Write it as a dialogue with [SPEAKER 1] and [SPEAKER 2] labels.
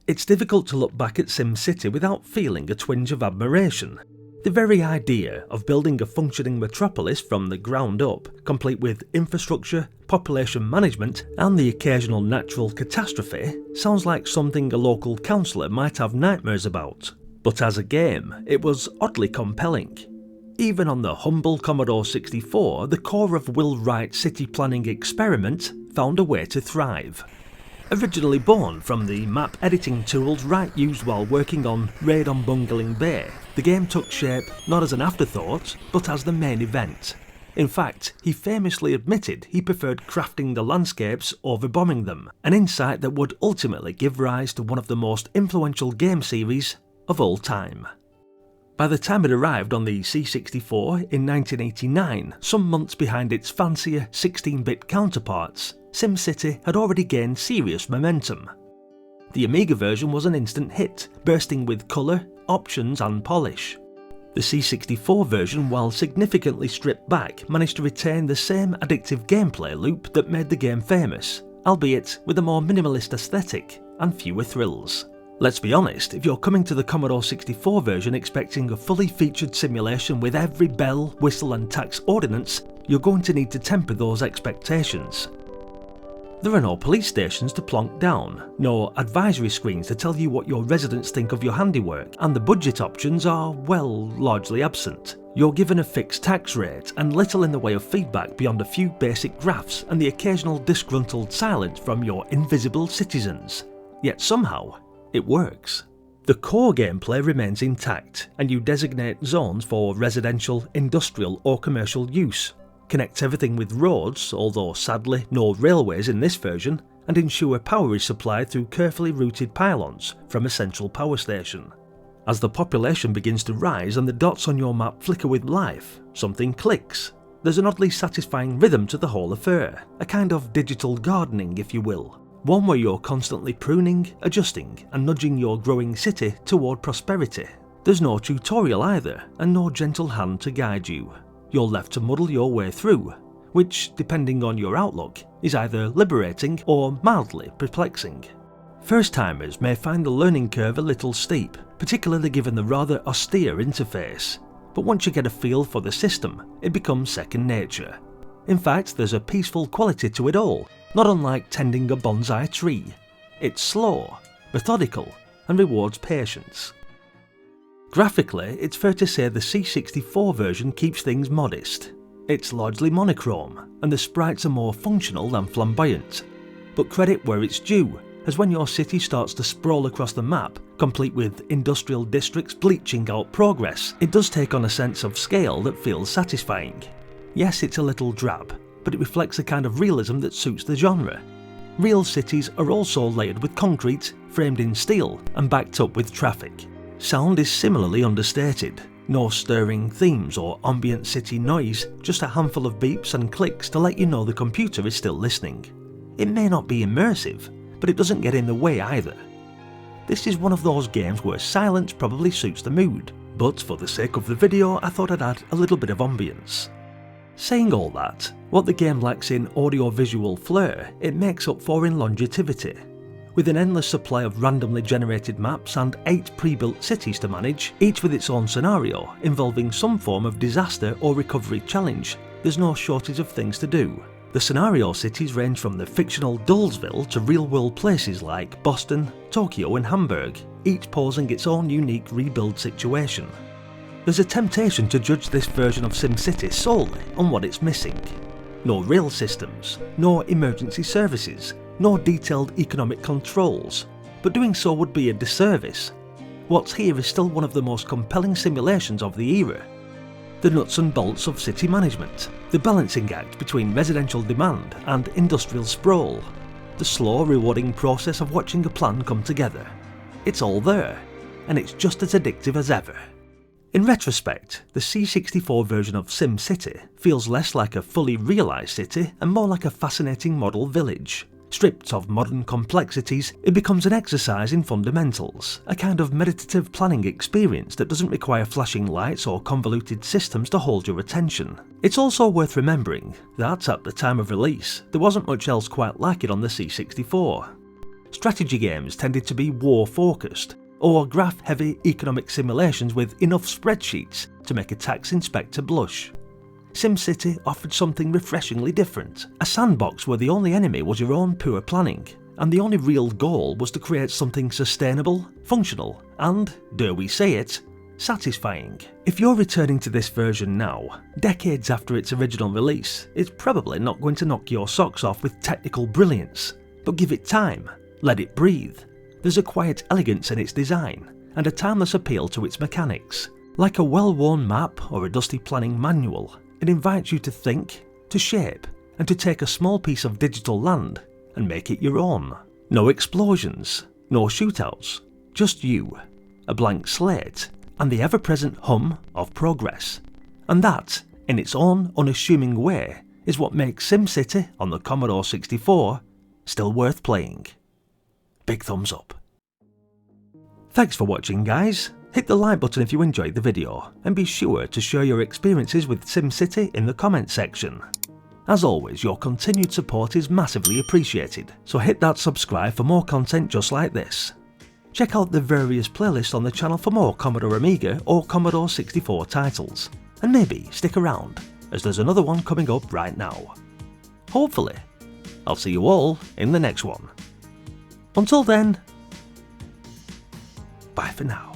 [SPEAKER 1] It's difficult to look back at SimCity without feeling a twinge of admiration. The very idea of building a functioning metropolis from the ground up, complete with infrastructure, population management, and the occasional natural catastrophe, sounds like something a local councillor might have nightmares about. But as a game, it was oddly compelling. Even on the humble Commodore 64, the core of Will Wright's city planning experiment found a way to thrive. Originally born from the map editing tools Wright used while working on Raid on Bungling Bay, the game took shape not as an afterthought, but as the main event. In fact, he famously admitted he preferred crafting the landscapes over bombing them, an insight that would ultimately give rise to one of the most influential game series of all time. By the time it arrived on the C64 in 1989, some months behind its fancier 16-bit counterparts, SimCity had already gained serious momentum. The Amiga version was an instant hit, bursting with colour, options and polish. The C64 version, while significantly stripped back, managed to retain the same addictive gameplay loop that made the game famous, albeit with a more minimalist aesthetic and fewer thrills. Let's be honest, if you're coming to the Commodore 64 version expecting a fully featured simulation with every bell, whistle and tax ordinance, you're going to need to temper those expectations. There are no police stations to plonk down, no advisory screens to tell you what your residents think of your handiwork, and the budget options are, well, largely absent. You're given a fixed tax rate and little in the way of feedback beyond a few basic graphs and the occasional disgruntled silence from your invisible citizens. Yet somehow, it works. The core gameplay remains intact, and you designate zones for residential, industrial or commercial use, connect everything with roads, although sadly no railways in this version, and ensure power is supplied through carefully routed pylons from a central power station. As the population begins to rise and the dots on your map flicker with life, something clicks. There's an oddly satisfying rhythm to the whole affair, a kind of digital gardening if you will. One where you're constantly pruning, adjusting and nudging your growing city toward prosperity. There's no tutorial either, and no gentle hand to guide you. You're left to muddle your way through, which, depending on your outlook, is either liberating or mildly perplexing. First-timers may find the learning curve a little steep, particularly given the rather austere interface, but once you get a feel for the system, it becomes second nature. In fact, there's a peaceful quality to it all, not unlike tending a bonsai tree. It's slow, methodical, and rewards patience. Graphically, it's fair to say the C64 version keeps things modest. It's largely monochrome, and the sprites are more functional than flamboyant. But credit where it's due, as when your city starts to sprawl across the map, complete with industrial districts bleaching out progress, it does take on a sense of scale that feels satisfying. Yes, it's a little drab, but it reflects a kind of realism that suits the genre. Real cities are also layered with concrete, framed in steel, and backed up with traffic. Sound is similarly understated. No stirring themes or ambient city noise, just a handful of beeps and clicks to let you know the computer is still listening. It may not be immersive, but it doesn't get in the way either. This is one of those games where silence probably suits the mood, but for the sake of the video I thought I'd add a little bit of ambience. Saying all that, what the game lacks in audio-visual flair, it makes up for in longevity. With an endless supply of randomly generated maps and 8 pre-built cities to manage, each with its own scenario, involving some form of disaster or recovery challenge, there's no shortage of things to do. The scenario cities range from the fictional Dullsville to real-world places like Boston, Tokyo and Hamburg, each posing its own unique rebuild situation. There's a temptation to judge this version of SimCity solely on what it's missing. No rail systems, no emergency services, no detailed economic controls, but doing so would be a disservice. What's here is still one of the most compelling simulations of the era. The nuts and bolts of city management, the balancing act between residential demand and industrial sprawl, the slow rewarding process of watching a plan come together. It's all there, and it's just as addictive as ever. In retrospect, the C64 version of SimCity feels less like a fully realised city and more like a fascinating model village. Stripped of modern complexities, it becomes an exercise in fundamentals, a kind of meditative planning experience that doesn't require flashing lights or convoluted systems to hold your attention. It's also worth remembering that at the time of release, there wasn't much else quite like it on the C64. strategy games tended to be war-focused, or graph-heavy economic simulations with enough spreadsheets to make a tax inspector blush. SimCity offered something refreshingly different, a sandbox where the only enemy was your own poor planning, and the only real goal was to create something sustainable, functional, and, dare we say it, satisfying. If you're returning to this version now, decades after its original release, it's probably not going to knock your socks off with technical brilliance, but give it time, let it breathe. There's a quiet elegance in its design, and a timeless appeal to its mechanics. Like a well-worn map or a dusty planning manual, it invites you to think, to shape, and to take a small piece of digital land and make it your own. No explosions, no shootouts, just you, a blank slate, and the ever-present hum of progress. And that, in its own unassuming way, is what makes SimCity on the Commodore 64 still worth playing. Big thumbs up. Thanks for watching, guys. Hit the like button if you enjoyed the video, and be sure to share your experiences with SimCity in the comments section. As always, your continued support is massively appreciated, so hit that subscribe for more content just like this. Check out the various playlists on the channel for more Commodore Amiga or Commodore 64 titles, and maybe stick around, as there's another one coming up right now. Hopefully. I'll see you all in the next one. Until then, bye for now.